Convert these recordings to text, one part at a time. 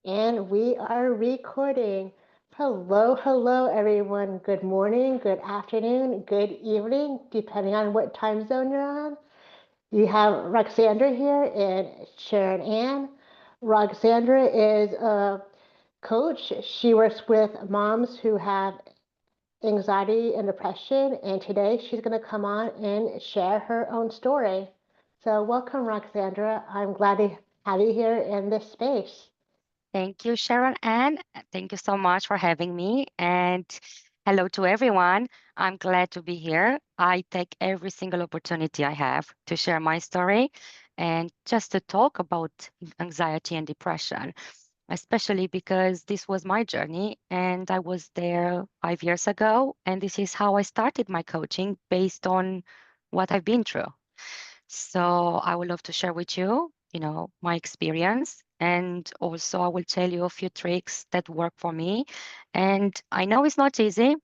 And we are recording. Hello, hello, everyone. Good morning, good afternoon, good evening, depending on what time zone you're on. You have Roxandra here and Sharon Ann. Roxandra is a coach. She works with moms who have anxiety and depression, and today she's going to come on and share her own story. So, welcome, Roxandra. I'm glad to have you here in this space. Thank you, Sharon Ann. Thank you so much for having me. And hello to everyone. I'm glad to be here. I take every single opportunity I have to share my story and just to talk about anxiety and depression, especially because this was my journey and I was there 5 years ago. And this is how I started my coaching based on what I've been through. So I would love to share with you, my experience. And also I will tell you a few tricks that work for me. And I know it's not easy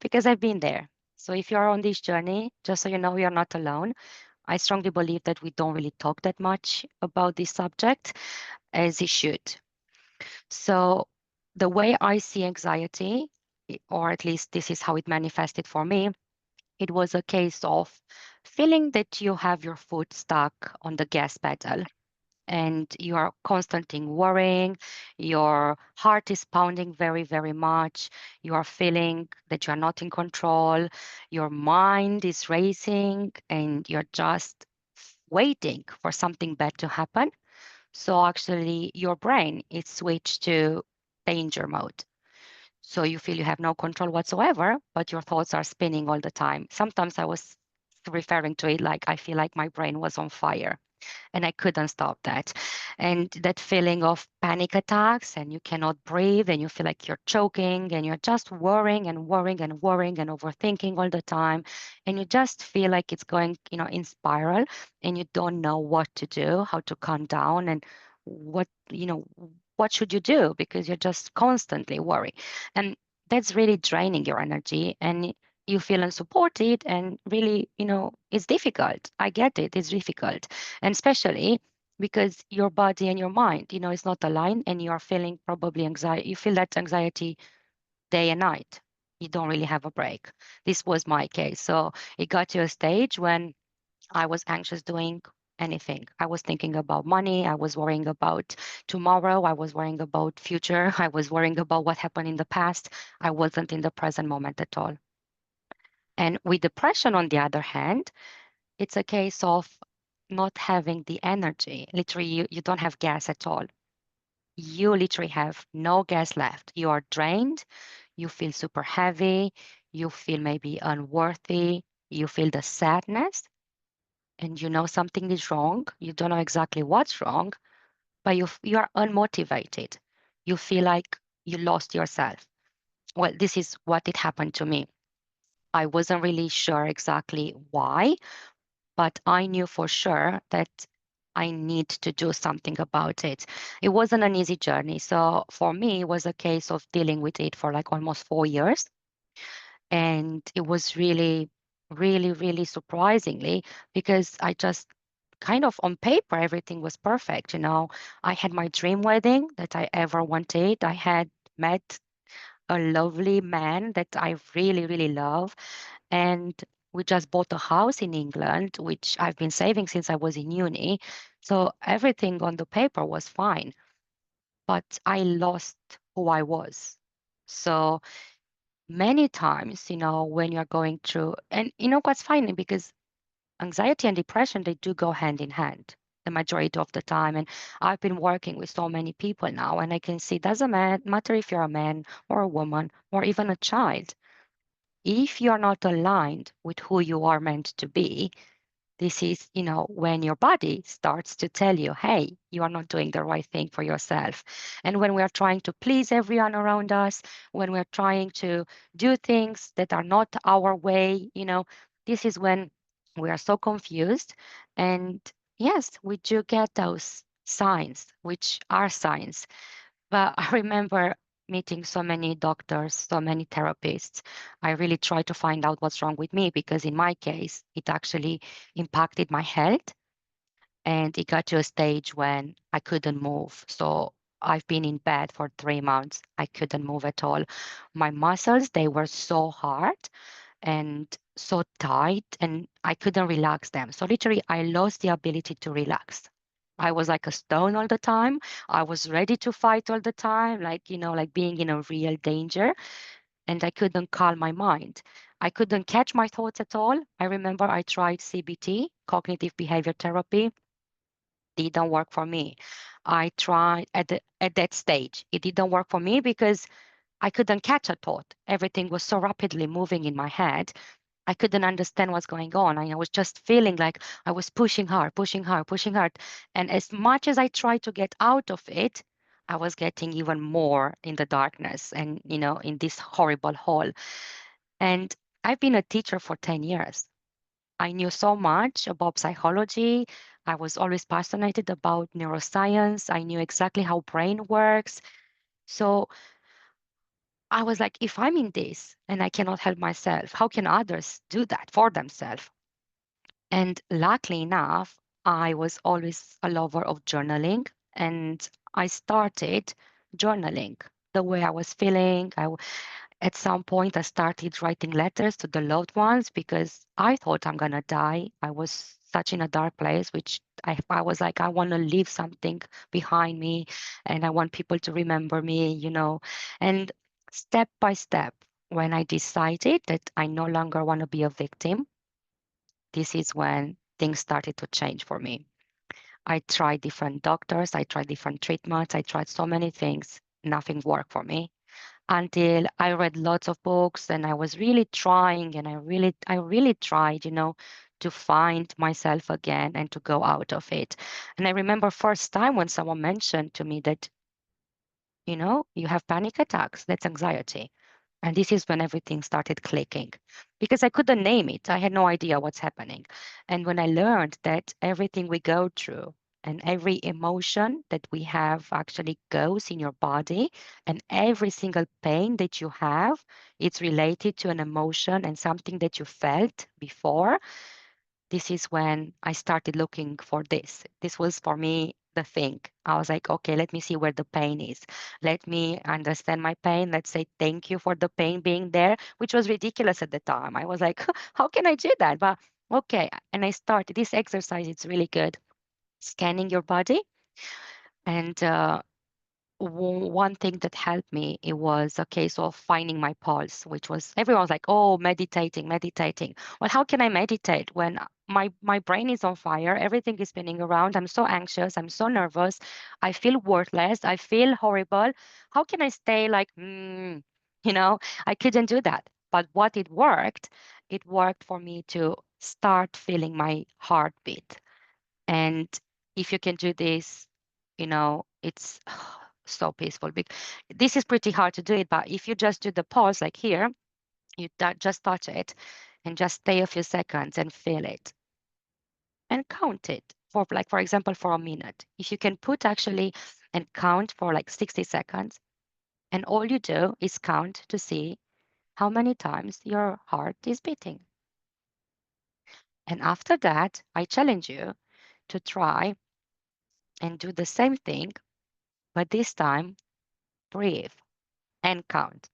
because I've been there. So if you're on this journey, just so you know, you're not alone. I strongly believe that we don't really talk that much about this subject as it should. So the way I see anxiety, or at least this is how it manifested for me, it was a case of feeling that you have your foot stuck on the gas pedal and you are constantly worrying. Your heart is pounding very, very much. You are feeling that you are not in control. Your mind is racing and you're just waiting for something bad to happen. So actually, your brain is switched to danger mode. So you feel you have no control whatsoever, but your thoughts are spinning all the time. Sometimes I was referring to it like I feel like my brain was on fire and I couldn't stop that. And that feeling of panic attacks and you cannot breathe and you feel like you're choking and you're just worrying and worrying and worrying and overthinking all the time. And you just feel like it's going, in spiral and you don't know what to do, how to calm down and what should you do because you're just constantly worried. And that's really draining your energy and you feel unsupported and really, it's difficult. I get it, it's difficult. And especially because your body and your mind, is not aligned and you are feeling probably anxiety. You feel that anxiety day and night. You don't really have a break. This was my case. So it got to a stage when I was anxious doing anything. I was thinking about money. I was worrying about tomorrow. I was worrying about future. I was worrying about what happened in the past. I wasn't in the present moment at all. And with depression, on the other hand, it's a case of not having the energy. Literally, you don't have gas at all. You literally have no gas left. You are drained. You feel super heavy. You feel maybe unworthy. You feel the sadness and you know something is wrong. You don't know exactly what's wrong, but you are unmotivated. You feel like you lost yourself. Well, this is what it happened to me. I wasn't really sure exactly why, but I knew for sure that I need to do something about it. It wasn't an easy journey. So for me, it was a case of dealing with it for like almost 4 years. And it was really, really, really surprisingly because I just kind of on paper, everything was perfect. I had my dream wedding that I ever wanted. I had met a lovely man that I really, really love. And we just bought a house in England, which I've been saving since I was in uni. So everything on the paper was fine, but I lost who I was. So many times, when you're going through, and what's funny because anxiety and depression, they do go hand in hand the majority of the time. And I've been working with so many people now, and I can see it doesn't matter if you're a man or a woman or even a child. If you're not aligned with who you are meant to be, this is, when your body starts to tell you, hey, you are not doing the right thing for yourself. And when we are trying to please everyone around us, when we're trying to do things that are not our way, this is when we are so confused. And yes, we do get those signs, which are signs. But I remember meeting so many doctors, so many therapists. I really tried to find out what's wrong with me because, in my case, it actually impacted my health and it got to a stage when I couldn't move. So I've been in bed for 3 months. I couldn't move at all. My muscles, they were so hard and so tight, and I couldn't relax them. So literally, I lost the ability to relax. I was like a stone all the time. I was ready to fight all the time, like, like being in a real danger. And I couldn't calm my mind. I couldn't catch my thoughts at all. I remember I tried CBT, cognitive behavior therapy, didn't work for me. I tried at that stage. It didn't work for me because I couldn't catch a thought. Everything was so rapidly moving in my head. I couldn't understand what's going on. I was just feeling like I was pushing hard, pushing hard, pushing hard. And as much as I tried to get out of it, I was getting even more in the darkness and, in this horrible hole. And I've been a teacher for 10 years. I knew so much about psychology. I was always fascinated about neuroscience. I knew exactly how brain works. So I was like, if I'm in this and I cannot help myself, how can others do that for themselves? And luckily enough, I was always a lover of journaling, and I started journaling the way I was feeling. At some point, I started writing letters to the loved ones because I thought I'm gonna die. I was such in a dark place, which I was like, I want to leave something behind me, and I want people to remember me. And step by step, when I decided that I no longer want to be a victim, this is when things started to change for me. I tried different doctors, I tried different treatments, I tried so many things. Nothing worked for me until I read lots of books, and I was really trying, and I really tried, to find myself again and to go out of it. And I remember first time when someone mentioned to me that, you have panic attacks, that's anxiety. And this is when everything started clicking because I couldn't name it. I had no idea what's happening. And when I learned that everything we go through and every emotion that we have actually goes in your body, and every single pain that you have, it's related to an emotion and something that you felt before, this is when I started looking for this. This was for me the thing. I was like, okay, let me see where the pain is. Let me understand my pain. Let's say thank you for the pain being there, which was ridiculous at the time. I was like, how can I do that? But okay. And I started this exercise. It's really good. Scanning your body. And one thing that helped me, it was a case of finding my pulse, which was everyone was like, oh, meditating, meditating. Well, how can I meditate when my brain is on fire, everything is spinning around, I'm so anxious, I'm so nervous, I feel worthless, I feel horrible. How can I stay like you know I couldn't do that. But what it worked for me to start feeling my heartbeat. And if you can do this, it's so peaceful. This is pretty hard to do it, but if you just do the pause, like here, you just touch it and just stay a few seconds and feel it and count it for, like, for example, for a minute. If you can put actually and count for like 60 seconds, and all you do is count to see how many times your heart is beating. And after that, I challenge you to try and do the same thing, but this time breathe and count.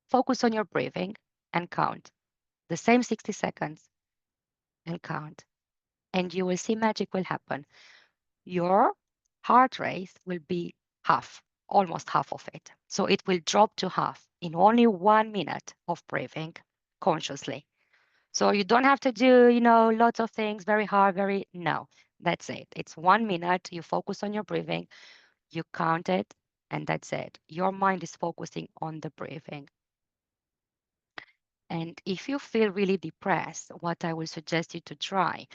Focus on your breathing and count. The same 60 seconds and count. And you will see magic will happen. Your heart rate will be half, almost half of it. So it will drop to half in only 1 minute of breathing consciously. So you don't have to do, lots of things very hard, no. That's it. It's 1 minute. You focus on your breathing, you count it, and that's it. Your mind is focusing on the breathing. And if you feel really depressed, what I would suggest you to try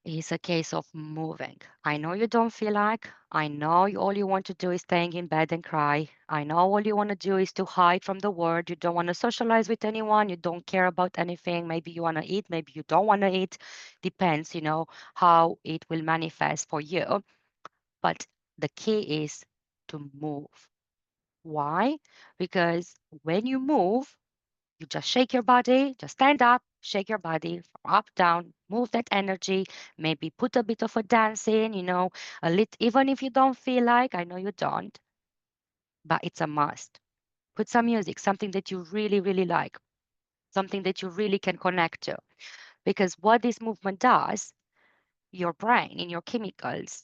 is a case of moving. I know you don't feel like, I know all you want to do is staying in bed and cry. I know all you want to do is to hide from the world. You don't want to socialize with anyone. You don't care about anything. Maybe you want to eat, maybe you don't want to eat. Depends, how it will manifest for you. But the key is to move. Why? Because when you move, you just shake your body, just stand up, shake your body from up, down, move that energy, maybe put a bit of a dance in, a little, even if you don't feel like, I know you don't. but it's a must. Put some music, something that you really, really like, something that you really can connect to. Because what this movement does, your brain, in your chemicals,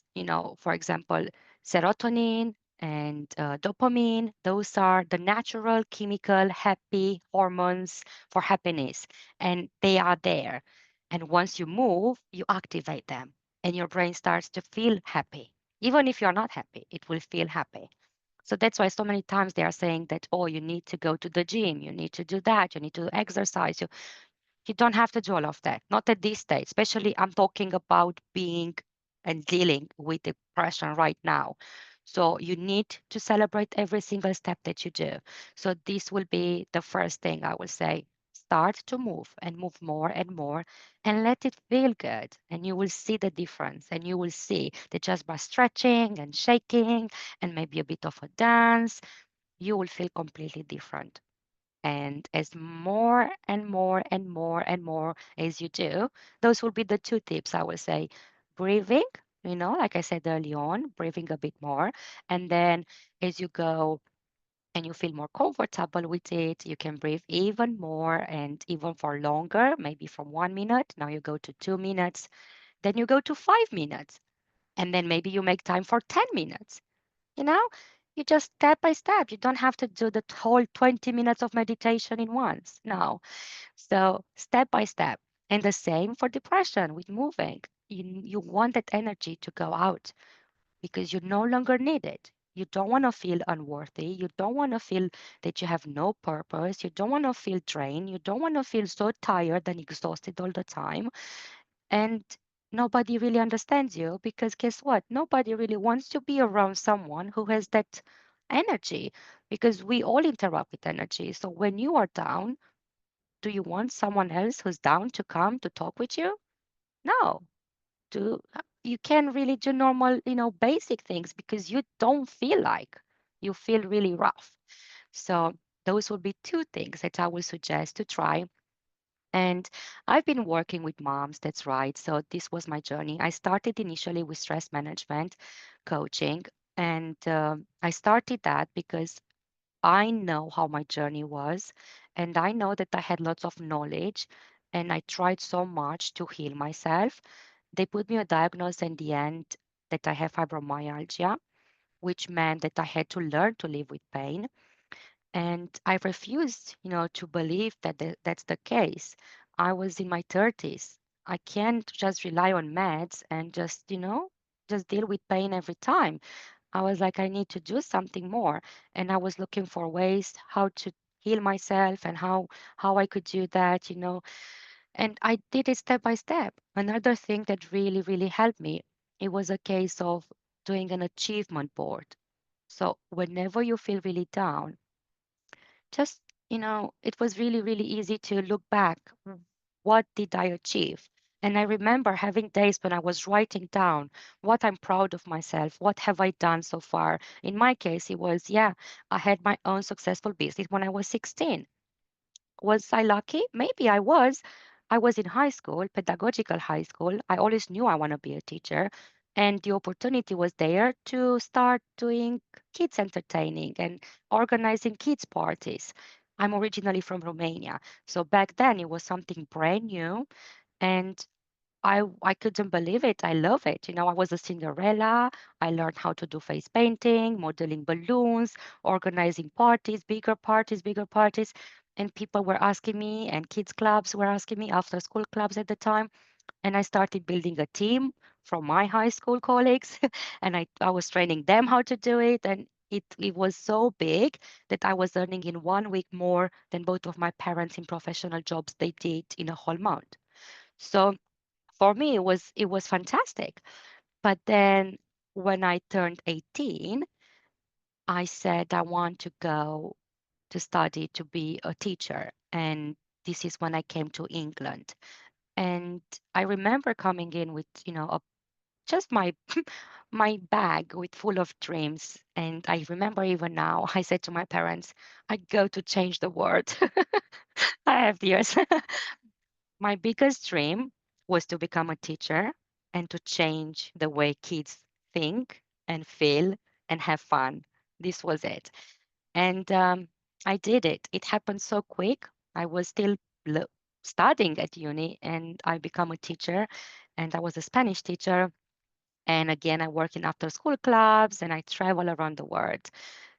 for example, serotonin and dopamine, those are the natural chemical happy hormones for happiness, and they are there. And once you move, you activate them, and your brain starts to feel happy. Even if you're not happy, it will feel happy. So that's why so many times they are saying that, oh, you need to go to the gym, you need to do that, you need to exercise. You don't have to do all of that, not at this stage. Especially, I'm talking about being and dealing with depression right now. So you need to celebrate every single step that you do. So this will be the first thing I will say. Start to move and move more and more and let it feel good. And you will see the difference. And you will see that just by stretching and shaking and maybe a bit of a dance, you will feel completely different. And as more and more and more and more as you do, those will be the two tips I will say. Breathing, like I said early on, breathing a bit more. And then as you go and you feel more comfortable with it, you can breathe even more and even for longer, maybe from 1 minute. Now you go to 2 minutes, then you go to 5 minutes, and then maybe you make time for 10 minutes. You know, you just step by step. You don't have to do the whole 20 minutes of meditation in once. No. So step by step. And the same for depression with moving. You want that energy to go out because you no longer need it. You don't want to feel unworthy. You don't want to feel that you have no purpose. You don't want to feel drained. You don't want to feel so tired and exhausted all the time. And nobody really understands you because guess what? Nobody really wants to be around someone who has that energy because we all interact with energy. So when you are down, do you want someone else who's down to come to talk with you? No. You can really do normal, basic things because you don't feel like you feel really rough. So those would be two things that I would suggest to try. And I've been working with moms, that's right. So this was my journey. I started initially with stress management coaching, and I started that because I know how my journey was, and I know that I had lots of knowledge, and I tried so much to heal myself. They put me a diagnosis in the end that I have fibromyalgia, which meant that I had to learn to live with pain. And I refused, to believe that that's the case. I was in my 30s. I can't just rely on meds and just deal with pain every time. I was like, I need to do something more. And I was looking for ways how to heal myself and how I could do that, And I did it step by step. Another thing that really, really helped me, it was a case of doing an achievement board. So whenever you feel really down, just it was really really easy to look back. What did I achieve? And I remember having days when I was writing down what I'm proud of myself, what have I done so far. In my case, it was, yeah, I had my own successful business when I was 16. Was I lucky? Maybe I was. I was in high school, pedagogical high school. I always knew I want to be a teacher. And the opportunity was there to start doing kids entertaining and organizing kids parties. I'm originally from Romania. So back then it was something brand new. And I couldn't believe it. I love it. I was a Cinderella. I learned how to do face painting, modeling balloons, organizing parties, bigger parties. And people were asking me, and kids clubs were asking me, after school clubs at the time. And I started building a team from my high school colleagues. And I was training them how to do it. And it was so big that I was earning in 1 week more than both of my parents in professional jobs they did in a whole month. So for me it was fantastic. But then when I turned 18, I said I want to go to study to be a teacher, and this is when I came to England. And I remember coming in with just my my bag with full of dreams. And I remember even now I said to my parents, I go to change the world. I have years. My biggest dream was to become a teacher and to change the way kids think and feel and have fun. This was it. And I did it. It happened so quick. I was still lo- studying at uni and I become a teacher and I was a Spanish teacher. And again, I work in after school clubs and I travel around the world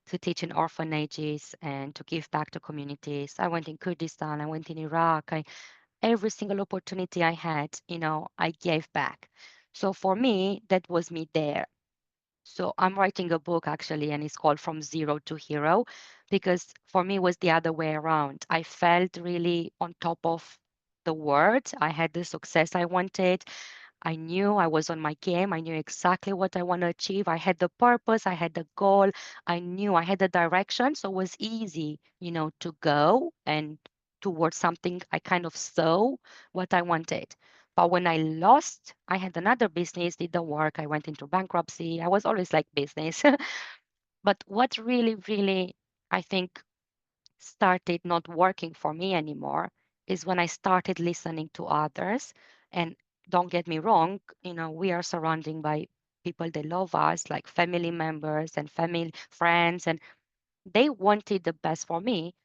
to teach in orphanages and to give back to communities. I went in Kurdistan, I went in Iraq. Every single opportunity I had, I gave back. So for me, that was me there. So I'm writing a book actually, and it's called From Zero to Hero, because for me it was the other way around. I felt really on top of the world. I had the success I wanted. I knew I was on my game. I knew exactly what I want to achieve. I had the purpose, I had the goal, I knew I had the direction. So it was easy, to go and towards something I kind of saw what I wanted. But when I lost, I had another business, didn't work. I went into bankruptcy. I was always like business. But what really, really, I think started not working for me anymore is when I started listening to others. And don't get me wrong, we are surrounded by people that love us, like family members and family friends, and they wanted the best for me.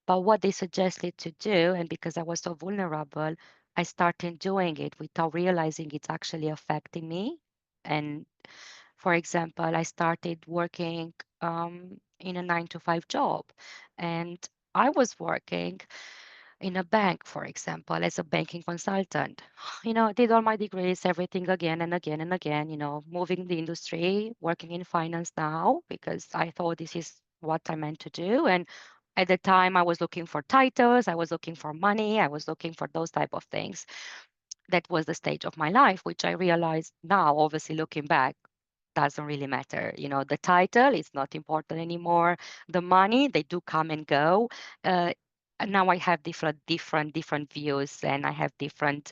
But what they suggested to do, and because I was so vulnerable, I started doing it without realizing it's actually affecting me. And for example, I started working in a 9 to 5 job, and I was working in a bank, for example, as a banking consultant. Did all my degrees, everything again and again and again, moving the industry, working in finance now because I thought this is what I meant to do. And at the time, I was looking for titles, I was looking for money, I was looking for those type of things. That was the stage of my life, which I realized now, obviously looking back, doesn't really matter. The title is not important anymore. The money, they do come and go. Uh, and now I have different views, and I have different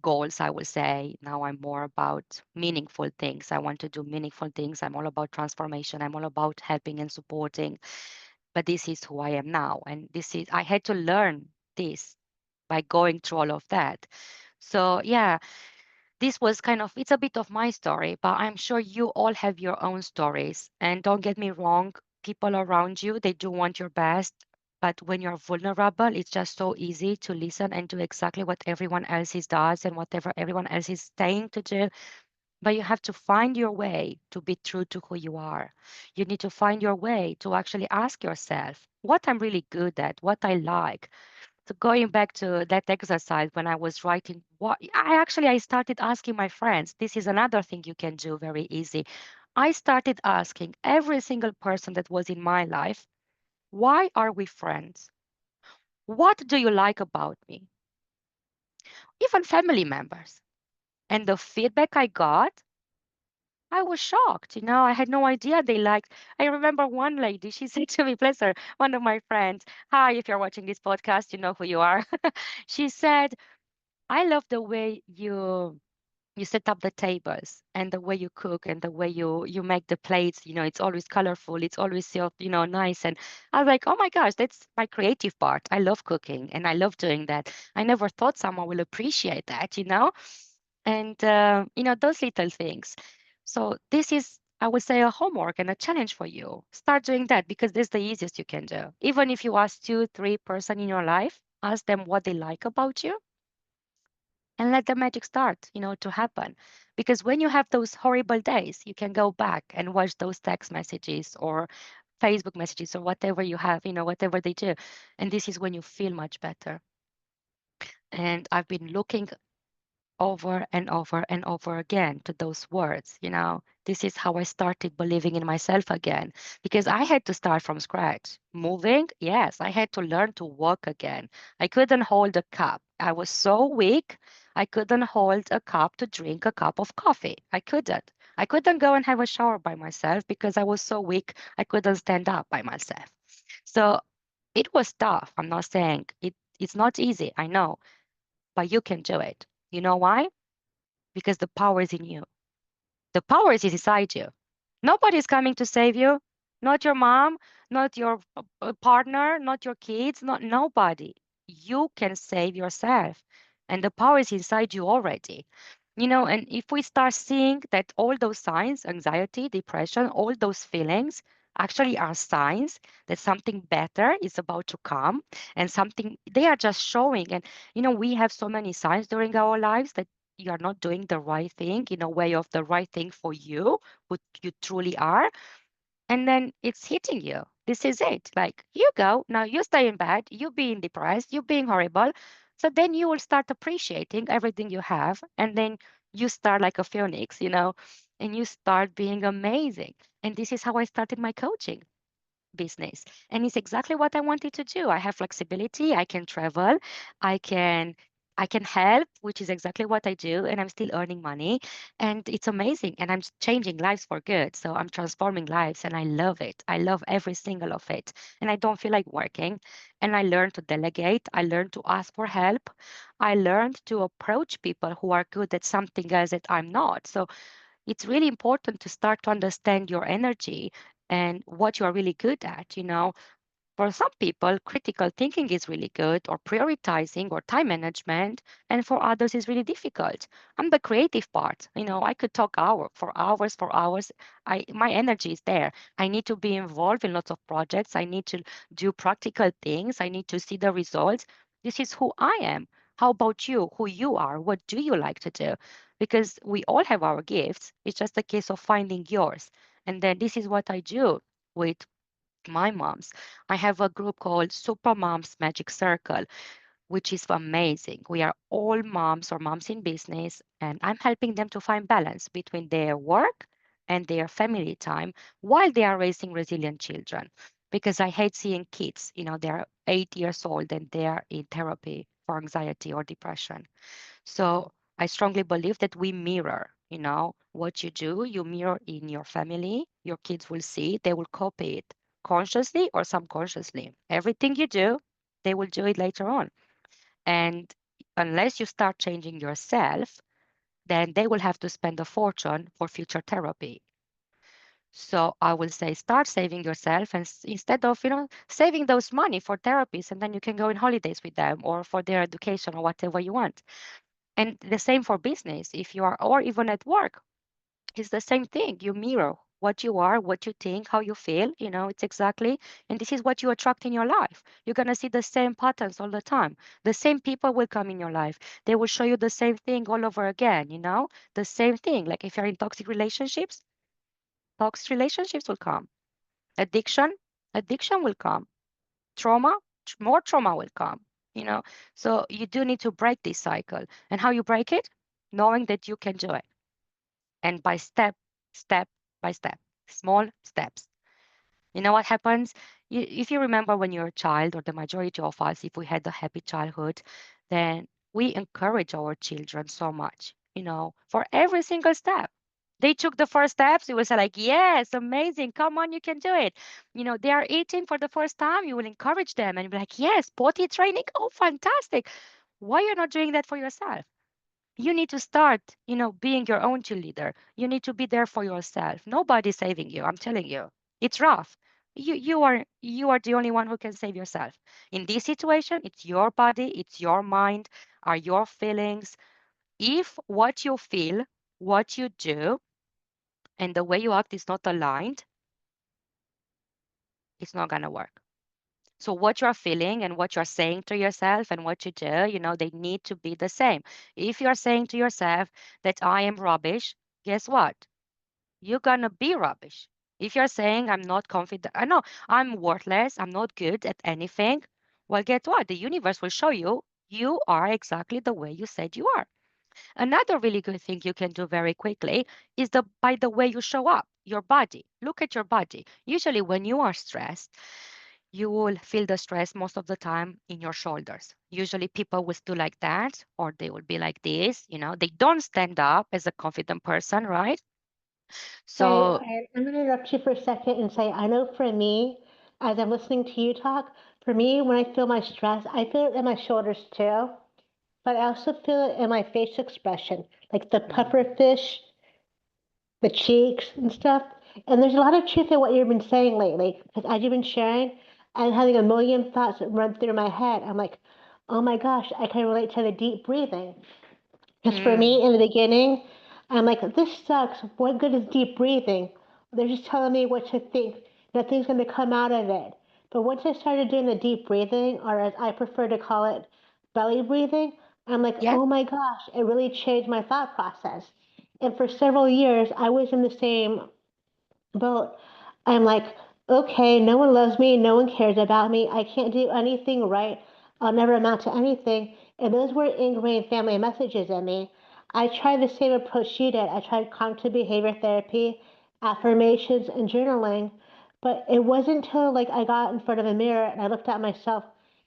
goals. I would say now I'm more about meaningful things. I want to do meaningful things. I'm all about transformation. I'm all about helping and supporting. But this is who I am now, and this is I had to learn this by going through all of that. So yeah, this was kind of it's a bit of my story, but I'm sure you all have your own stories. And don't get me wrong, people around you, they do want your best. But when you're vulnerable, it's just so easy to listen and do exactly what everyone else is does and whatever everyone else is saying to do. But you have to find your way to be true to who you are. You need to find your way to actually ask yourself what I'm really good at, what I like. So going back to that exercise when I was writing, I started asking my friends. This is another thing you can do very easy. I started asking every single person that was in my life, why are we friends? What do you like about me? Even family members. And the feedback I got, I was shocked. I had no idea they liked. I remember one lady, she said to me, bless her, one of my friends, hi, if you're watching this podcast, you know who you are. She said, I love the way you set up the tables and the way you cook and the way you make the plates. It's always colorful. It's always so nice. And I was like, oh my gosh, that's my creative part. I love cooking and I love doing that. I never thought someone will appreciate that. And those little things. So this is. I would say a homework and a challenge for you. Start doing that because this is the easiest you can do. Even if you ask 2, 3 person in your life, ask them what they like about you and let the magic start, to happen. Because when you have those horrible days, you can go back and watch those text messages or Facebook messages or whatever you have, whatever they do. And this is when you feel much better. And I've been looking over and over and over again to those words. This is how I started believing in myself again because I had to start from scratch. Moving, yes, I had to learn to walk again. I couldn't hold a cup. I was so weak. I couldn't hold a cup to drink a cup of coffee. I couldn't. I couldn't go and have a shower by myself because I was so weak. I couldn't stand up by myself. So it was tough. I'm not saying it's not easy. I know, but you can do it. You know why? Because the power is in you. The power is inside you. Nobody's coming to save you. Not your mom, not your partner, not your kids, not nobody. You can save yourself. And the power is inside you already. And if we start seeing that all those signs, anxiety, depression, all those feelings actually are signs that something better is about to come, and something they are just showing. And, we have so many signs during our lives that you are not doing the right thing in a way of the right thing for you, who you truly are, and then it's hitting you. This is it. Like, you go, now you stay in bed, you being depressed, you being horrible. So then you will start appreciating everything you have. And then you start like a phoenix, and you start being amazing. And this is how I started my coaching business. And it's exactly what I wanted to do. I have flexibility, I can travel, I can I can help, which is exactly what I do, and I'm still earning money, and it's amazing, and I'm changing lives for good. So I'm transforming lives, and I love it. I love every single of it, and I don't feel like working. And I learned to delegate. I learned to ask for help. I learned to approach people who are good at something else that I'm not. So it's really important to start to understand your energy and what you are really good at. For some people, critical thinking is really good, or prioritizing, or time management, and for others, is really difficult. I'm the creative part. I could talk for hours, for hours. My energy is there. I need to be involved in lots of projects. I need to do practical things. I need to see the results. This is who I am. How about you? Who you are? What do you like to do? Because we all have our gifts. It's just a case of finding yours. And then this is what I do with my moms. I have a group called Super Moms Magic Circle, which is amazing. We are all moms or moms in business, and I'm helping them to find balance between their work and their family time while they are raising resilient children. Because I hate seeing kids, they're 8 years old and they are in therapy for anxiety or depression. So I strongly believe that we mirror, what you do, you mirror in your family. Your kids will see, they will copy it consciously or subconsciously. Everything you do, they will do it later on. And unless you start changing yourself, then they will have to spend a fortune for future therapy. So I will say start saving yourself, and instead of, saving those money for therapies, and then you can go on holidays with them or for their education or whatever you want. And the same for business. If you are, or even at work, it's the same thing. You mirror what you are, what you think, how you feel. It's exactly, and this is what you attract in your life. You're going to see the same patterns all the time. The same people will come in your life. They will show you the same thing all over again, the same thing. Like if you're in toxic relationships will come. Addiction, addiction will come. Trauma, more trauma will come, you know. So you do need to break this cycle. And how you break it? Knowing that you can do it. And by step by step, small steps. You know what happens? If you remember when you're a child, or the majority of us, if we had a happy childhood, then we encourage our children so much, for every single step. They took the first steps, you will say, like, yes, amazing, come on, you can do it. They are eating for the first time, you will encourage them and be like, yes, potty training, oh, fantastic. Why you're not doing that for yourself? You need to start, being your own cheerleader. You need to be there for yourself. Nobody's saving you. I'm telling you, it's rough. You are the only one who can save yourself. In this situation, it's your body, it's your mind, are your feelings. If what you feel, what you do, and the way you act is not aligned, it's not gonna work. So what you're feeling and what you're saying to yourself and what you do, they need to be the same. If you're saying to yourself that I am rubbish, guess what? You're gonna be rubbish. If you're saying I'm not confident, I know I'm worthless, I'm not good at anything, well, guess what? The universe will show you you are exactly the way you said you are. Another really good thing you can do very quickly is by the way you show up, your body. Look at your body. Usually when you are stressed, you will feel the stress most of the time in your shoulders. Usually people will do like that, or they will be like this, they don't stand up as a confident person, right? Right. So And I'm going to interrupt you for a second and say, I know for me, as I'm listening to you talk, for me, when I feel my stress, I feel it in my shoulders too, but I also feel it in my face expression, like the puffer mm, fish, the cheeks and stuff. And there's a lot of truth in what you've been saying lately, because as you've been sharing, I'm having a million thoughts that run through my head. I'm like, oh my gosh, I can relate to the deep breathing. Because for me, Mm. in the beginning, I'm like, this sucks. What good is deep breathing? They're just telling me what to think. Nothing's going to come out of it. But once I started doing the deep breathing, or as I prefer to call it, belly breathing, I'm like, Yeah. oh my gosh, it really changed my thought process. And for several years, I was in the same but I'm like, okay, no one loves me, no one cares about me, I can't do anything right, I'll never amount to anything. And those were ingrained family messages in me. I tried the same approach she did. I tried cognitive behavior therapy, affirmations, and journaling. But it wasn't until like I got in front of a mirror and I looked at myself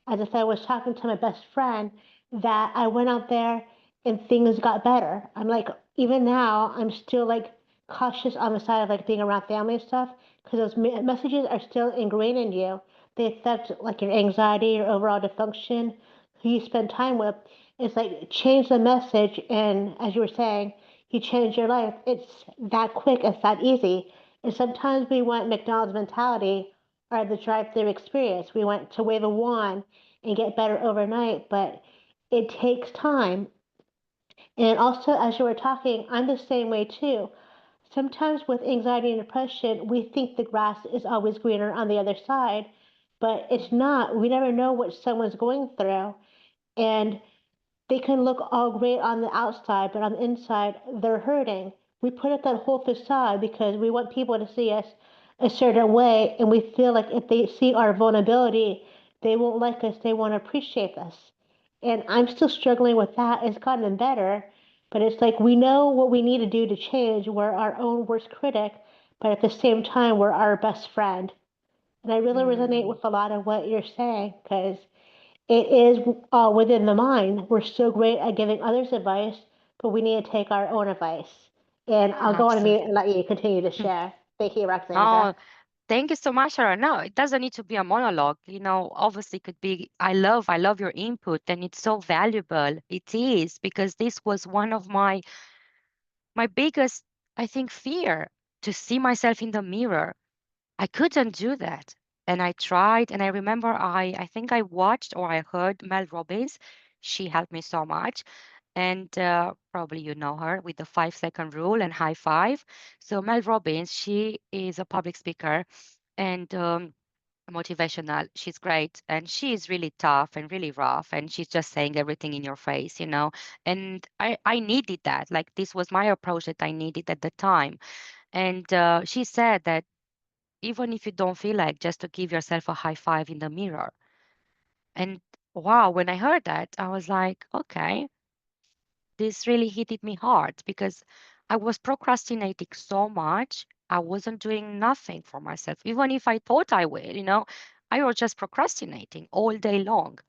as if I was talking to my best friend that I went out there and things got better. I'm like, even now, I'm still like cautious on the side of like being around family and stuff because those messages are still ingrained in you. They affect like your anxiety, your overall dysfunction, who you spend time with. It's like change the message, and as you were saying, you change your life. It's that quick. It's that easy. And sometimes we want McDonald's mentality or the drive-through experience. We want to wave a wand and get better overnight, but it takes time. And also, as you were talking, I'm the same way too. Sometimes with anxiety and depression, we think the grass is always greener on the other side, but it's not. We never know what someone's going through. And they can look all great on the outside, but on the inside, they're hurting. We put up that whole facade because we want people to see us a certain way, and we feel like if they see our vulnerability, they won't like us, they won't appreciate us. And I'm still struggling with that. It's gotten better, but it's like we know what we need to do to change. We're our own worst critic, but at the same time, we're our best friend. And I really resonate Mm. with a lot of what you're saying because it is all within the mind. We're so great at giving others advice, but we need to take our own advice. And I'll go on mute and Absolutely. let you continue to share. Thank you, Roxandra. Oh, thank you so much, Sharon. No, it doesn't need to be a monologue. Obviously it could be, I love your input and it's so valuable. It is because this was one of my biggest, I think, fear to see myself in the mirror. I couldn't do that. And I tried, and I remember I think I watched or I heard Mel Robbins. She helped me so much. And probably you know her with the 5 second rule and high five. So Mel Robbins, she is a public speaker and motivational. She's great and she's really tough and really rough and she's just saying everything in your face. And I needed that. Like this was my approach that I needed at the time. And she said that even if you don't feel like just to give yourself a high five in the mirror. And wow, when I heard that, I was like, okay, this really hit me hard because I was procrastinating so much. I wasn't doing nothing for myself, even if I thought I will. I was just procrastinating all day long.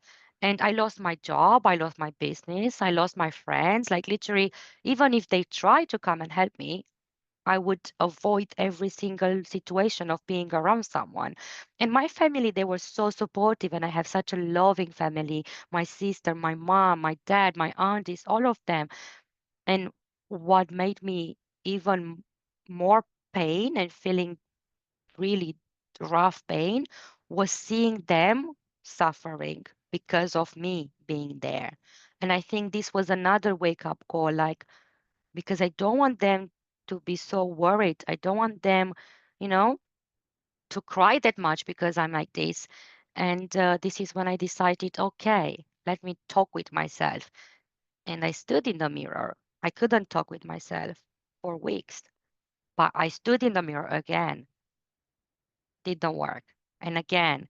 And I lost my job, I lost my business, I lost my friends. Like literally, even if they tried to come and help me, I would avoid every single situation of being around someone. And my family, they were so supportive, and I have such a loving family. My sister, my mom, my dad, my aunties, all of them. And what made me even more pain and feeling really rough pain was seeing them suffering because of me being there. And I think this was another wake up call, like, because I don't want them to be so worried. I don't want them, you know, to cry that much because I'm like this. And this is when I decided, okay, let me talk with myself. And I stood in the mirror. I couldn't talk with myself for weeks, but I stood in the mirror again. Didn't work. And again.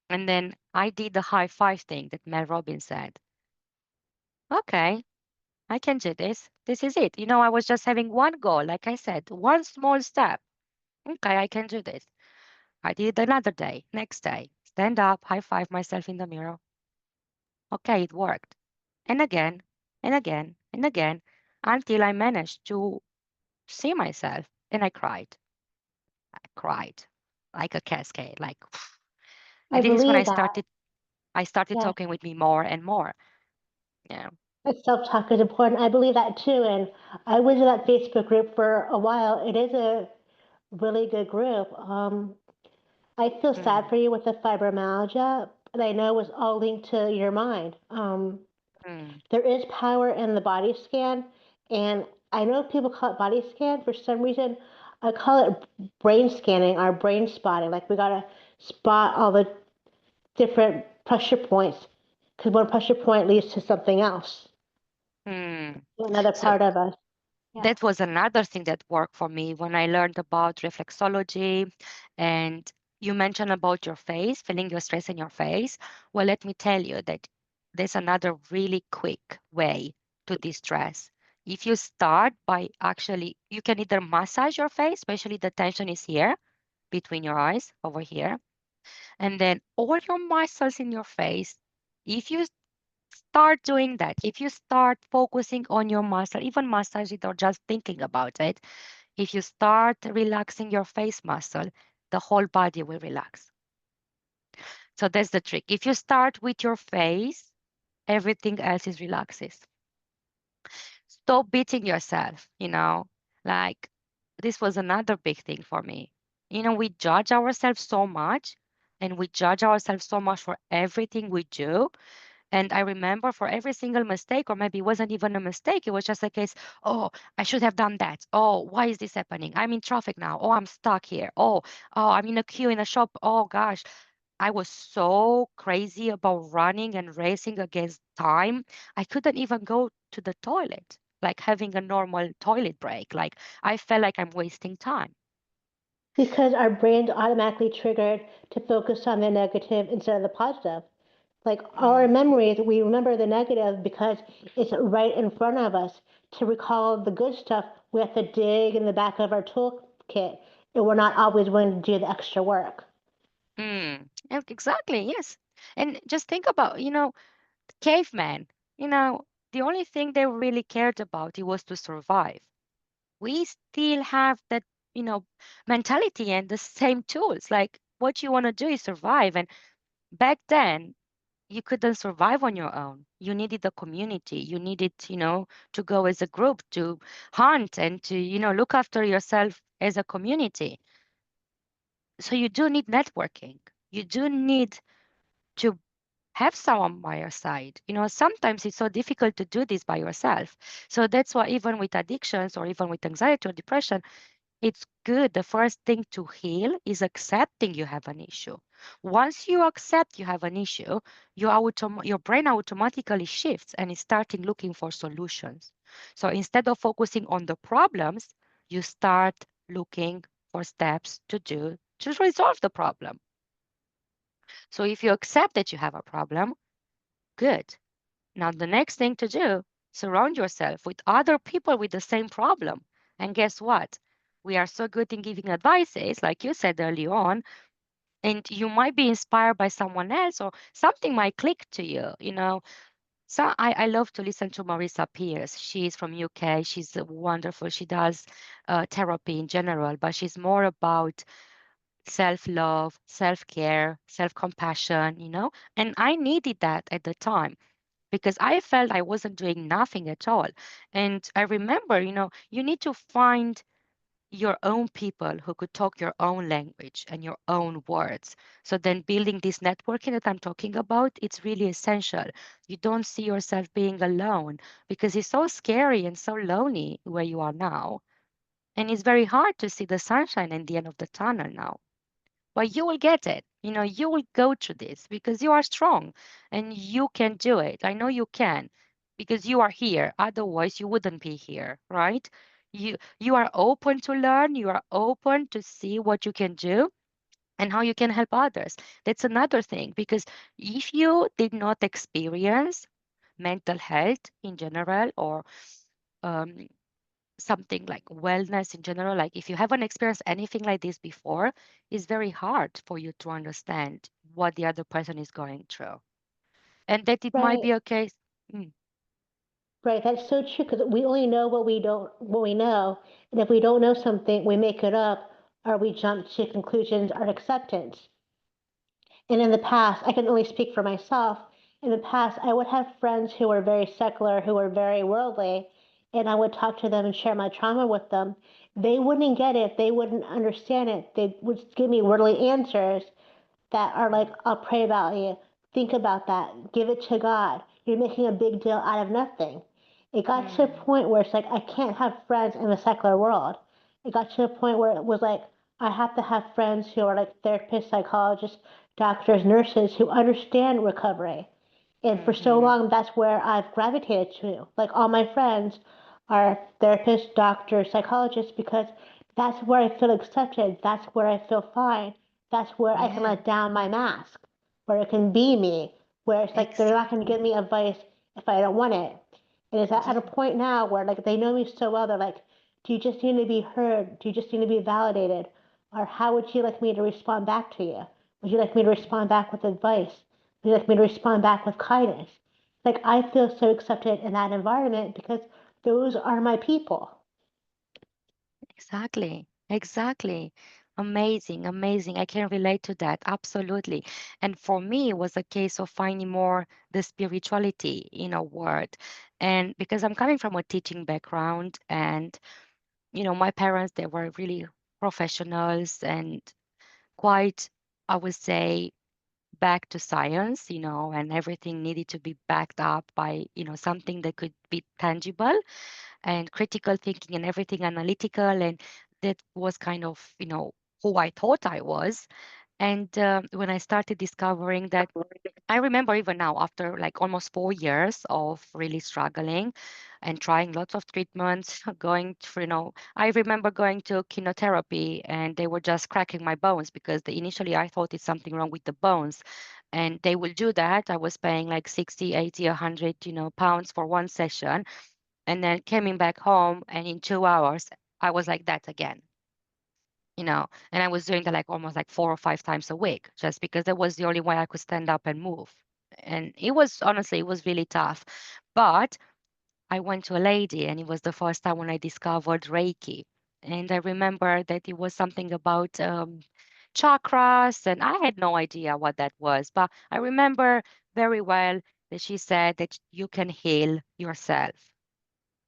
And then I did the high five thing that Mel Robbins said. Okay, I can do this. This is it. I was just having one goal, like I said, one small step. Okay, I can do this. I did it another day, next day. Stand up, high five myself in the mirror. Okay, it worked. And again, and again, and again, until I managed to see myself. And I cried. I cried like a cascade, like, I and this is when believe I that. started. I started Yeah, talking with me more and more. Yeah. self talk is important. I believe that too. And I was in that Facebook group for a while. It is a really good group. I feel sad Mm, for you with the fibromyalgia, but I know it was all linked to your mind. Mm, There is power in the body scan, and I know people call it body scan. For some reason, I call it brain scanning or brain spotting. Like we gotta spot all the different pressure points, because one pressure point leads to something else, mm. another So part of us. Yeah. that was another thing that worked for me when I learned about reflexology. And you mentioned about your face, feeling your stress in your face. Well, let me tell you that there's another really quick way to distress. If you start by actually, you can either massage your face, especially the tension is here between your eyes over here, and then all your muscles in your face. If you start doing that, if you start focusing on your muscle, even massage it or just thinking about it, if you start relaxing your face muscle, the whole body will relax. So that's the trick. If you start with your face, everything else is relaxes. Stop beating yourself, like this was another big thing for me. We judge ourselves so much, and we judge ourselves so much for everything we do. And I remember for every single mistake, or maybe it wasn't even a mistake, it was just a case, oh, I should have done that. Oh, why is this happening? I'm in traffic now. Oh, I'm stuck here. Oh, I'm in a queue in a shop. Oh gosh. I was so crazy about running and racing against time. I couldn't even go to the toilet, like having a normal toilet break. Like I felt like I'm wasting time. Because our brains automatically triggered to focus on the negative instead of the positive. Like our Mm, memories, we remember the negative because it's right in front of us. To recall the good stuff, we have to dig in the back of our toolkit, and we're not always willing to do the extra work. exactly, yes. And just think about, caveman, the only thing they really cared about it was to survive. We still have that, you know, mentality and the same tools. Like what you want to do is survive. And back then, you couldn't survive on your own. You needed a community. You needed, to go as a group to hunt and to, look after yourself as a community. So you do need networking. You do need to have someone by your side. Sometimes it's so difficult to do this by yourself. So that's why even with addictions or even with anxiety or depression, it's good. The first thing to heal is accepting you have an issue. Once you accept you have an issue, your brain automatically shifts and is starting looking for solutions. So instead of focusing on the problems, you start looking for steps to do to resolve the problem. So if you accept that you have a problem, good. Now the next thing to do, surround yourself with other people with the same problem. And guess what? We are so good in giving advices, like you said early on, and you might be inspired by someone else or something might click to you. So I love to listen to Marissa Pierce. She's from UK. She's wonderful. She does therapy in general, but she's more about self-love, self-care, self-compassion. And I needed that at the time because I felt I wasn't doing nothing at all. And I remember, you need to find your own people who could talk your own language and your own words. So then building this networking that I'm talking about, it's really essential. You don't see yourself being alone because it's so scary and so lonely where you are now. And it's very hard to see the sunshine at the end of the tunnel now. But you will get it. You will go through this because you are strong and you can do it. I know you can because you are here. Otherwise, you wouldn't be here, right? You are open to learn, you are open to see what you can do and how you can help others. That's another thing because if you did not experience mental health in general or um, something like wellness in general, like if you haven't experienced anything like this before, it's very hard for you to understand what the other person is going through. And that it might Right, be a case. Mm, right. That's so true because we only know what we know, and if we don't know something, we make it up or we jump to conclusions or acceptance. And in the past, I can only speak for myself. In the past, I would have friends who were very secular, who were very worldly, and I would talk to them and share my trauma with them. They wouldn't get it. They wouldn't understand it. They would give me worldly answers that are like, mm, I'll pray about you. Think about that. Give it to God. you're making a big deal out of nothing. It got to a Mm. point where it's like I can't have friends in the secular world. It got to a point where it was like I have to have friends who are like therapists, psychologists, doctors, nurses who understand recovery. And for so Mm-hmm. long, that's where I've gravitated to. Like all my friends are therapists, doctors, psychologists, because that's where I feel accepted. That's where I feel fine. That's where I can Yeah, let down my mask, where it can be me, where it's like they're not going to exactly. give me advice if I don't want it. And it's at a Yeah, point now where like they know me so well, they're like, do you just need to be heard? Do you just need to be validated? Or how would you like me to respond back to you? Would you like me to respond back with advice? Would you like me to respond back with kindness? Like I feel so accepted in that environment because those are my people. exactly. Exactly. Amazing, amazing. I can relate to that. Absolutely. And for me, it was a case of finding more the spirituality in a word. And because I'm coming from a teaching background, and, my parents, they were really professionals and quite, I would say, back to science, and everything needed to be backed up by, something that could be tangible, and critical thinking and everything analytical. And that was kind of, who I thought I was. And when I started discovering that, I remember even now, after like almost 4 years of really struggling and trying lots of treatments, going through, I remember going to chemotherapy, and they were just cracking my bones because initially I thought it's something wrong with the bones. And they will do that. I was paying like 60, 80, 100, pounds for one session. And then coming back home, and in 2 hours, I was like that again. And I was doing that like almost like 4 or 5 times a week, just because that was the only way I could stand up and move. And it was, honestly, it was really tough. But I went to a lady, and it was the first time when I discovered Reiki. And I remember that it was something about chakras, and I had no idea what that was. But I remember very well that she said that you can heal yourself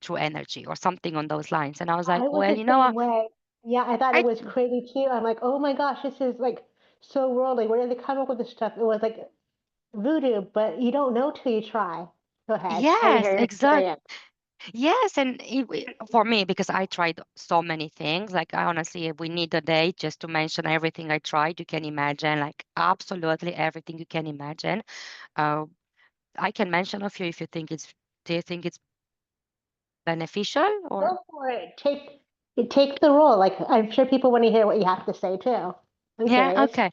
through energy or something on those lines. And I was like, I was well, the same way. Yeah, I thought it I was crazy too. I'm like, oh my gosh, this is like so worldly. Where did they come up with this stuff? It was like voodoo, but you don't know till you try. Go ahead. I didn't yes, hear your exactly. experience. Yes, and for me, because I tried so many things, like I honestly, if we need a day just to mention everything I tried, you can imagine, like absolutely everything you can imagine. Uh, I can mention a few if you think do you think it's beneficial or? Go for it. Take the role. Like I'm sure people want to hear what you have to say too. I'm Yeah, curious. okay.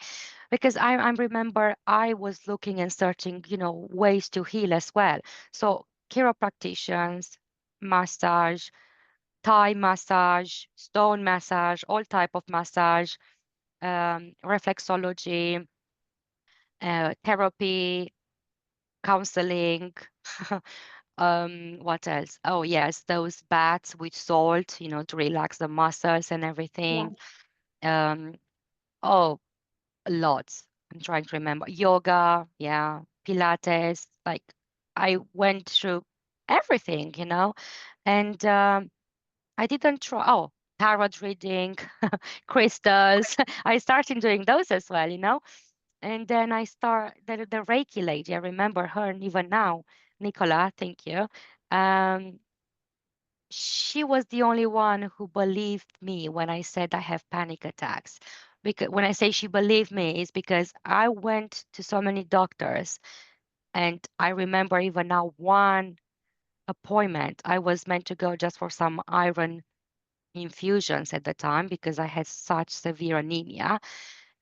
Because I remember I was looking and searching, ways to heal as well. So chiropracticians, massage, Thai massage, stone massage, all type of massage, reflexology, therapy, counseling. What else? Oh, yes, those baths with salt, to relax the muscles and Yeah. everything. Um, oh, lots. I'm trying to remember. Yoga, yeah, Pilates. Like I went through everything, and I didn't try. Oh, tarot reading, crystals. I started doing those as well, And then the Reiki lady. I remember her, and even now, Nicola. Thank you. Um, she was the only one who believed me when I said I have panic attacks. Because when I say she believed me, is because I went to so many doctors, and I remember even now one appointment. I was meant to go just for some iron infusions at the time because I had such severe anemia.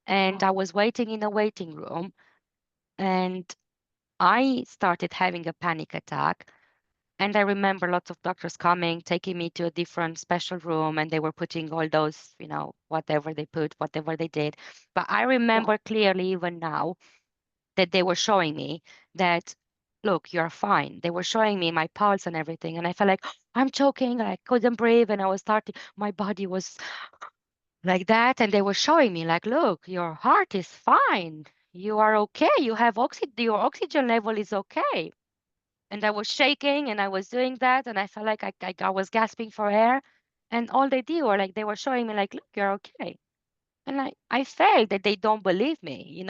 And I was waiting in a waiting room, and I started having a panic attack. And I remember lots of doctors coming, taking me to a different special room, and they were putting all those, whatever they put, whatever they did. But I Yeah. remember clearly, even now, that they were showing me that, look, you're fine. They were showing me my pulse and everything. And I felt like I'm choking. I couldn't breathe. And I was starting, my body was like that. And they were showing me, like, look, your heart is fine. You are okay. You have your oxygen level is okay. And I was shaking, and I was doing that. And I felt like I was gasping for air. And all they did were like, they were showing me, like, look, you're okay. And I felt that they don't believe me,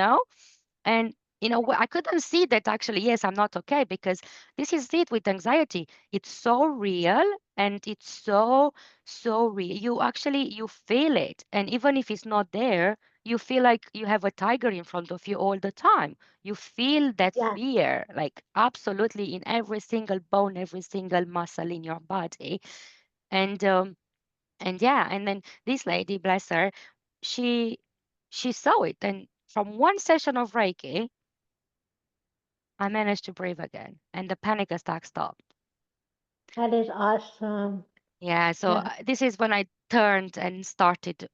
And I couldn't see that actually, yes, I'm not okay, because this is it with anxiety. It's so real, and it's so real. You feel it. And even if it's not there, you feel like you have a tiger in front of you all the time. You feel that Yes, fear, like absolutely in every single bone, every single muscle in your body. And yeah, and then this lady, bless her, she she saw it. And from one session of Reiki, I managed to breathe again, and the panic attack stopped. that is awesome. Yeah, so Yeah. this is when I turned and started,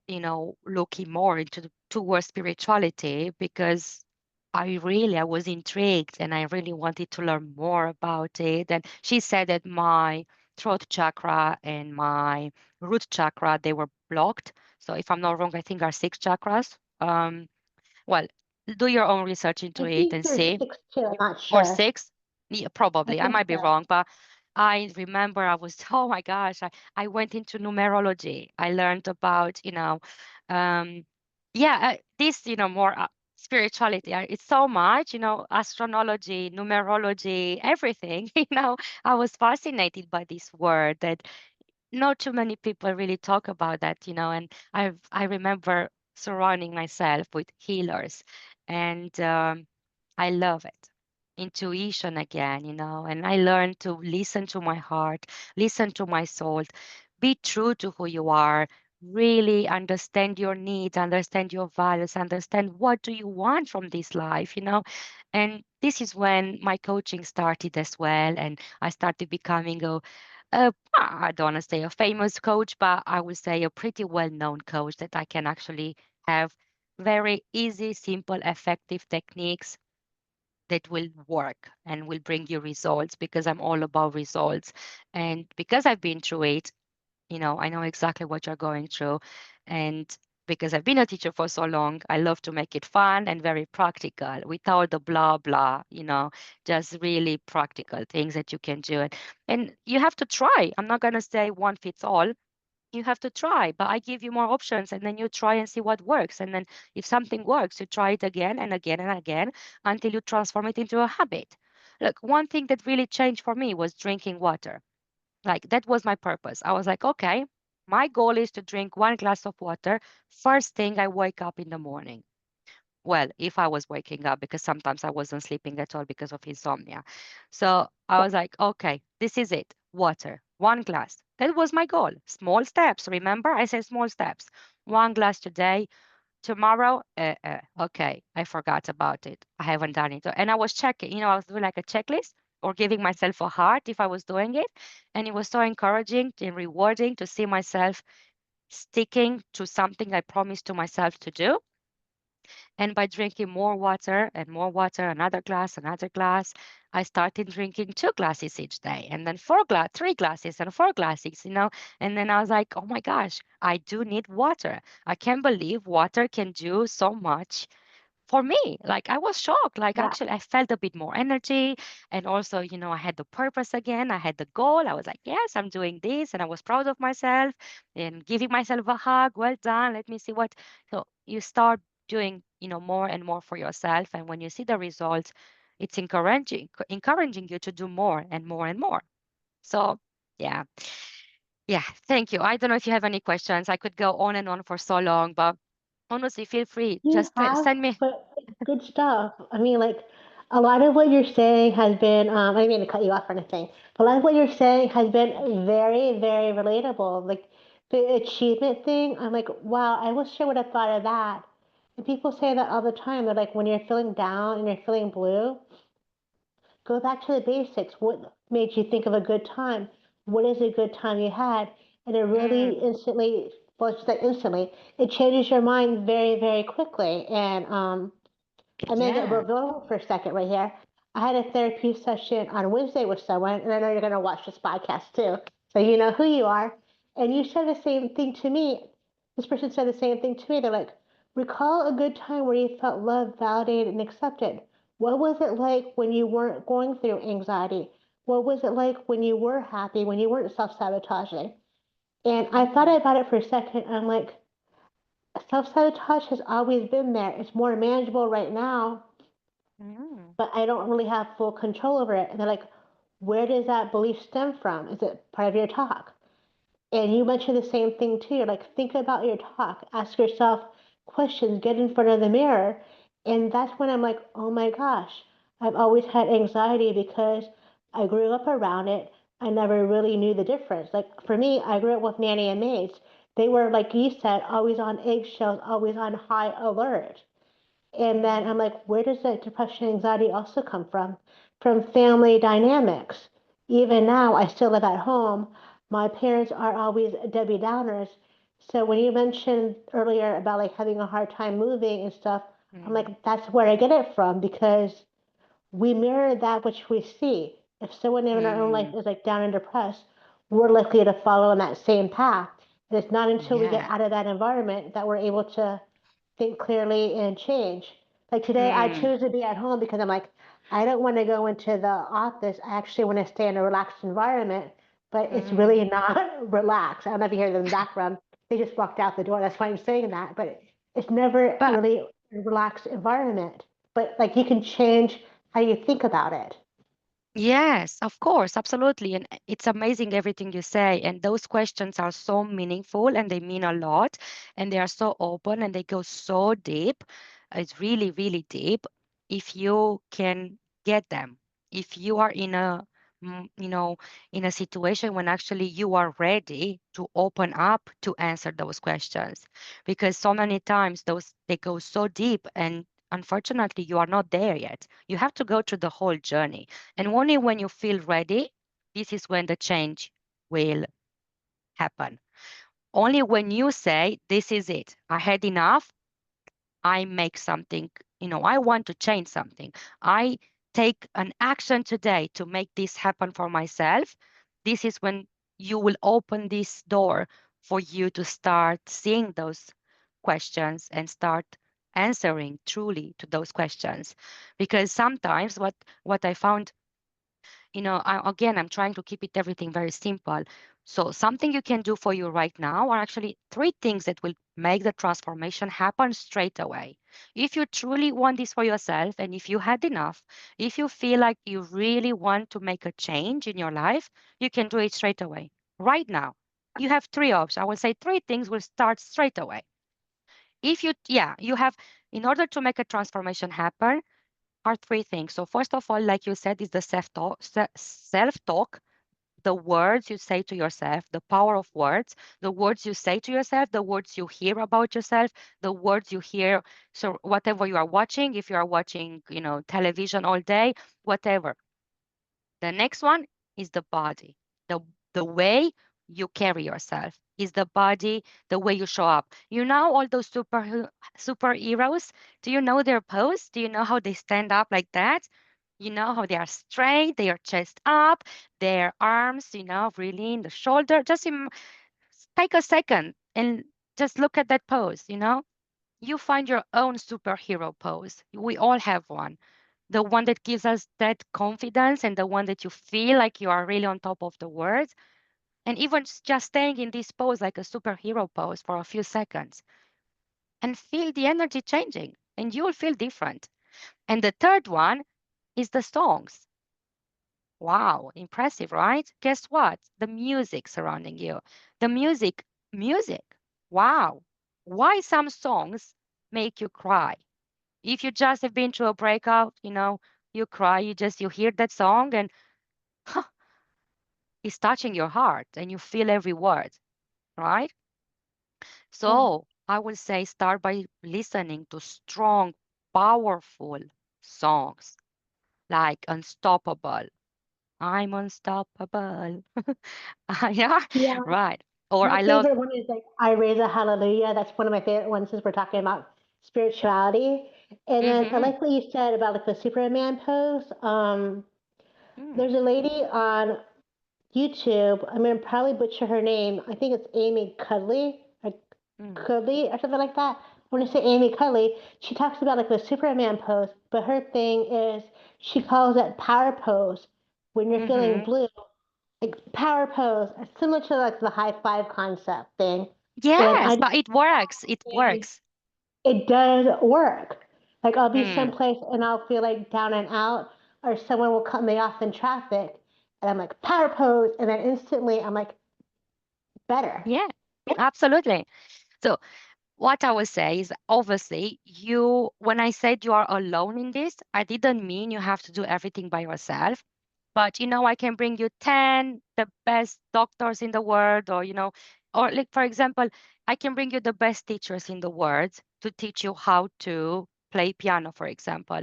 looking more towards spirituality, because I was intrigued, and I really wanted to learn more about it. And she said that my throat chakra and my root chakra, they were blocked. So if I'm not wrong, I think are six chakras. Well, do your own research into I it think and there's see. 6 too. I'm not Or sure. six? Yeah, I probably. I think might be so. wrong, but I remember I was, oh my gosh, I went into numerology. I learned about, um, yeah, this, more spirituality. It's so much, astrology, numerology, everything. I was fascinated by this word that not too many people really talk about that, and I remember surrounding myself with healers, and I love it. Intuition again, and I learned to listen to my heart, listen to my soul, be true to who you are, really understand your needs, understand your values, understand what do you want from this life, And this is when my coaching started as well, and I started becoming I don't want to say a famous coach, but I would say a pretty well-known coach that I can actually have very easy, simple, effective techniques that will work and will bring you results, because I'm all about results. And because I've been through it, I know exactly what you're going through. And because I've been a teacher for so long, I love to make it fun and very practical without the blah, blah, just really practical things that you can do. And you have to try. I'm not going to say one fits all. You have to try, but I give you more options, and then you try and see what works. And then if something works, you try it again and again and again until you transform it into a habit. Look, one thing that really changed for me was drinking water. Like, that was my purpose. I was like, okay, my goal is to drink 1 glass of water first thing I wake up in the morning. Well, if I was waking up, because sometimes I wasn't sleeping at all because of insomnia. So I Yeah. was like, okay, this is it. Water, 1 glass. That was my goal. Small steps. Remember, I said small steps. 1 glass today. Tomorrow, okay, I forgot about it. I haven't done it. And I was checking, I was doing like a checklist or giving myself a heart if I was doing it. And it was so encouraging and rewarding to see myself sticking to something I promised to myself to do. And by drinking more water, another glass, I started drinking 2 glasses each day, and then 3 glasses and 4 glasses, And then I was like, oh my gosh, I do need water. I can't believe water can do so much for me. Like, I was shocked. Like, Yeah. actually, I felt a bit more energy. And also, I had the purpose again. I had the goal. I was like, yes, I'm doing this. And I was proud of myself and giving myself a hug. Well done. Let me see what. So you start doing, more and more for yourself. And when you see the results, it's encouraging you to do more and more and more. So, yeah. Yeah. Thank you. I don't know if you have any questions. I could go on and on for so long, but honestly, feel free. You Just have, send me. but it's good stuff. I mean, like, a lot of what you're saying has been, I didn't mean to cut you off or anything, but a lot of what you're saying has been very, very relatable. Like, the achievement thing, I'm like, wow, I wish I would have thought of that. And people say that all the time. They're like, when you're feeling down and you're feeling blue, go back to the basics. What made you think of a good time? What is a good time you had? And it really Mm, instantly, well, it's just like instantly, it changes your mind very, very quickly. And I'm going to get yeah. real vulnerable for a second right here. I had a therapy session on Wednesday with someone, and I know you're going to watch this podcast too, so you know who you are. And you said the same thing to me. This person said the same thing to me. They're like, recall a good time where you felt loved, validated, and accepted. What was it like when you weren't going through anxiety? What was it like when you were happy, when you weren't self sabotaging? And I thought Mm, about it for a second, and I'm like, self sabotage has always been there. It's more manageable right now but I don't really have full control over it. And they're like, where does that belief stem from? Is it part of your talk? And you mentioned the same thing too. Like, think about your talk, ask yourself questions, get in front of the mirror. And that's when I'm like, oh my gosh, I've always had anxiety because I grew up around it. I never really knew the difference. Like, for me, I grew up with nanny and maids. They were, like you said, always on eggshells, always on high alert. And then Mm-hmm. I'm like, where does that depression and anxiety also come from? From family dynamics. Even now, I still live at home. My parents are always Debbie Downers. So when you mentioned earlier about like having a hard time moving and stuff, I'm Mm-hmm. like, that's where I get it from because we mirror that which we see. If someone in our own life Mm, is like down and depressed, we're likely to follow in that same path. And it's not until we get yeah. out of that environment that we're able to think clearly and change. Like today, I Mm, choose to be at home because I'm like, I don't want to go into the office. I actually want to stay in a relaxed environment, but it's mm. really not relaxed. I don't know if you hear them in the background. They just walked out the door. That's why I'm saying that. But it's never But really a relaxed environment. But like you can change how you think about it. yes, of course, absolutely. And it's amazing everything you say. And those questions are so meaningful and they mean a lot. And they are so open and they go so deep. It's really, really deep if you can get them. If you are in a, you know, in a situation when actually you are ready to open up to answer those questions. Because so many times those they go so deep and unfortunately you are not there yet. You have to go through the whole journey and only when you feel ready, this is when the change will happen. Only when you say, this is it, I had enough, I make something, I want to change something. I take an action today to make this happen for myself. This is when you will open this door for you to start seeing those questions and start answering truly to those questions. Because sometimes what I found again, I'm trying to keep it everything very simple. So something you can do for you right now are actually three things that will make the transformation happen straight away. If you truly want this for yourself and if you had enough, if you feel like you really want to make a change in your life, you can do it straight away. Right now. You have three options. I will say three things will start straight away. If you, yeah, you have, in order to make a transformation happen, are three things. So first of all, like you said, is the self-talk, the words you say to yourself, the power of words, the words you say to yourself, the words you hear about yourself, the words you hear. So whatever you are watching, if you are watching, television all day, whatever. The next one is the body. The way you carry yourself is the body, the way you show up. All those superheroes? Do you know their pose? Do you know how they stand up like that? You know how they are straight, they are chest up, their arms, really in the shoulder. Take a second and just look at that pose. You find your own superhero pose. We all have one, the one that gives us that confidence and the one that you feel like you are really on top of the world. And even just staying in this pose, like a superhero pose, for a few seconds and feel the energy changing, and you will feel different. And the third one is the songs. Wow, impressive, right? Guess what? The music surrounding you. The music. Wow. Why some songs make you cry? If you just have been through a breakout, you cry, you hear that song and it's touching your heart and you feel every word, right? Yeah. So I will say start by listening to strong, powerful songs like Unstoppable. I'm unstoppable. Yeah, Yeah. right. Or My I love, favorite one is like I Raise a Hallelujah. That's one of my favorite ones since we're talking about spirituality. And then I mm-hmm, like what you said about like the Superman pose. mm, There's a lady on YouTube. I'm gonna probably butcher her name. I think it's Amy Cudley or mm, Cudley or something like that. I want to say Amy Cudley. She talks about like the Superman pose, but her thing is she calls it power pose when you're feeling mm-hmm. blue. Like power pose, similar to like the high five concept thing. And I Yes, just but it works. It think works. it does work. Like I'll be Mm, someplace and I'll feel like down and out, or someone will cut me off in traffic, and I'm like power pose, and then instantly I'm like better. yeah, absolutely. So what I would say is obviously you, when I said you are alone in this, I didn't mean you have to do everything by yourself. But I can bring you 10 the best doctors in the world, or or like for example, I can bring you the best teachers in the world to teach you how to play piano, for example.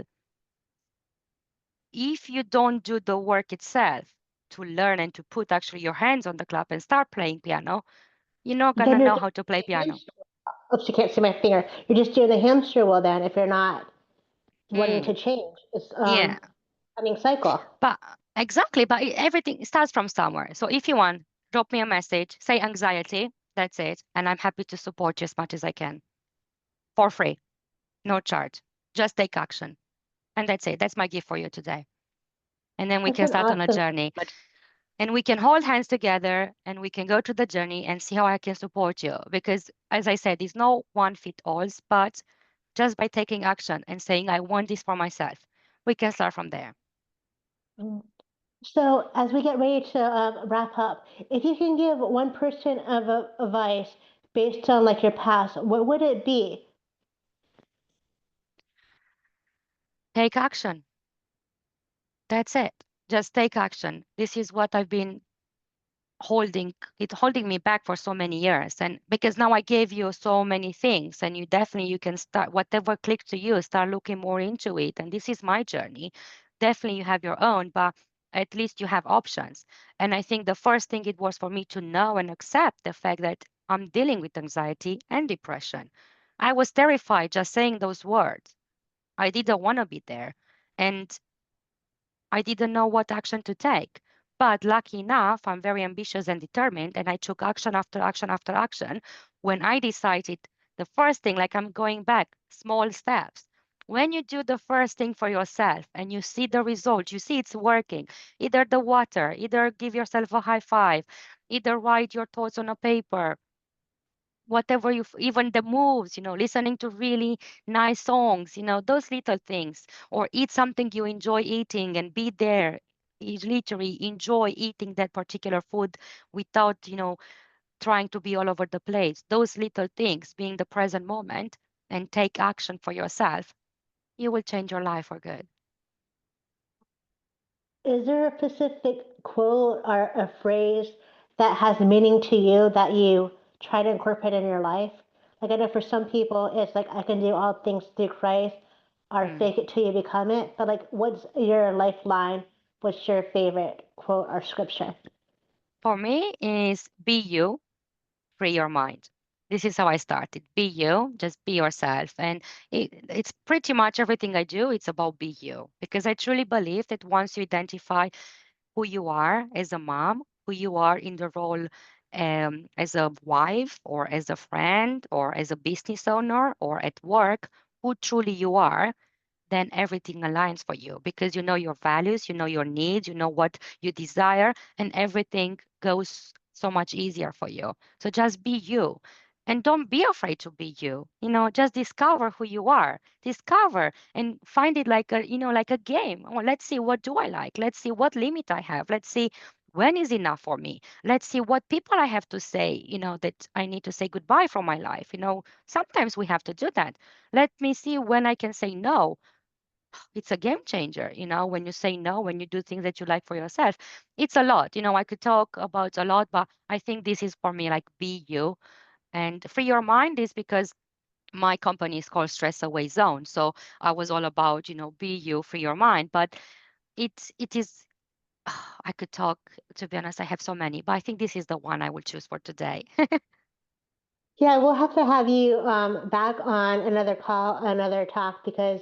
If you don't do the work itself to learn and to put actually your hands on the clap and start playing piano, you're not gonna Then you're know just how to play piano. oops, you can't see my finger. You're just doing the hamster wheel then if you're not wanting Mm, to change. It's yeah. running cycle. But exactly, but everything starts from somewhere. So if you want, drop me a message, say anxiety, that's it. And I'm happy to support you as much as I can for free, no charge. Just take action. And that's it. That's my gift for you today. And then we That's can an start on a awesome. journey and we can hold hands together and we can go to the journey and see how I can support you. Because as I said, there's no one fit alls, but just by taking action and saying, I want this for myself, we can start from there. So, as we get ready to wrap up, if you can give one person of advice based on like your past, what would it be? Take action. That's it. Just take action. This is what I've been holding me back for so many years. And because now I gave you so many things and you can start whatever clicks to you, start looking more into it. And this is my journey. Definitely you have your own, but at least you have options. And I think the first thing it was for me to know and accept the fact that I'm dealing with anxiety and depression. I was terrified just saying those words. I didn't want to be there. And I didn't know what action to take. But lucky enough, I'm very ambitious and determined, and I took action after action after action. When I decided the first thing, like I'm going back, small steps. When you do the first thing for yourself and you see the result, you see it's working, either the water, either give yourself a high five, either write your thoughts on a paper, whatever even the moves, listening to really nice songs, those little things, or eat something you enjoy eating and be there. You literally enjoy eating that particular food without, trying to be all over the place. Those little things, being the present moment and take action for yourself, you will change your life for good. Is there a specific quote or a phrase that has meaning to you that you try to incorporate in your life? Like I know for some people it's like I can do all things through Christ or Mm. fake it till you become it. But like what's your lifeline? What's your favorite quote or scripture? For me is be you, free your mind. This is how I started. Be you, just be yourself. And it's pretty much everything I do, it's about be you. Because I truly believe that once you identify who you are as a mom, who you are in the role as a wife or as a friend or as a business owner or at work, who truly you are, then everything aligns for you because you know your values, you know your needs, you know what you desire, and everything goes so much easier for you. So just be you. And don't be afraid to be you. Just discover who you are. Discover and find it like like a game. Well, let's see what do I like. Let's see what limit I have. Let's see when is enough for me. Let's see what people I have to say, that I need to say goodbye from my life. Sometimes we have to do that. Let me see when I can say no. It's a game changer, when you say no, when you do things that you like for yourself. It's a lot. I could talk about a lot, but I think this is for me like be you and free your mind is because my company is called Stress Away Zone. So I was all about, be you, free your mind. But it is I could talk, to be honest, I have so many, but I think this is the one I will choose for today. Yeah, we'll have to have you back on another call, another talk, because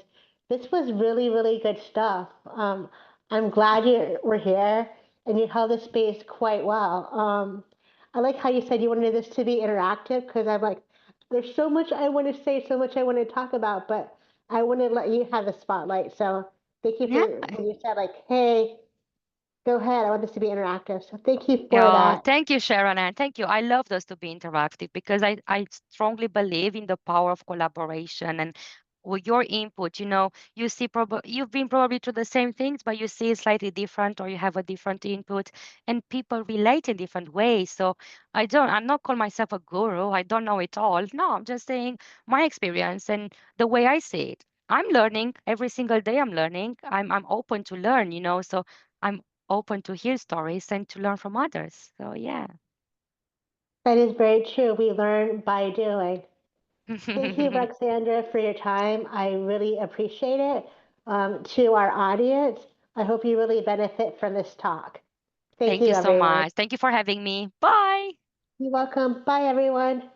this was really, really good stuff. I'm glad you were here and you held the space quite well. I like how you said you wanted this to be interactive because I'm like, there's so much I want to say, so much I want to talk about, but I want to let you have the spotlight. So thank you Yeah. for when you said like, hey, go ahead. I want this to be interactive. So thank you for Yeah, that. thank you, Sharon, and thank you. I love those to be interactive because I strongly believe in the power of collaboration and with your input. You see, you've been probably through the same things, but you see it slightly different, or you have a different input, and people relate in different ways. So I'm not calling myself a guru. I don't know it all. No, I'm just saying my experience and the way I see it. I'm learning every single day. I'm learning. I'm open to learn. So I'm open to hear stories and to learn from others. So yeah. That is very true. We learn by doing. Thank you, Roxandra, for your time. I really appreciate it. To our audience, I hope you really benefit from this talk. Thank Thank you, you so everyone. much. Thank you for having me. Bye. You're welcome. Bye, everyone.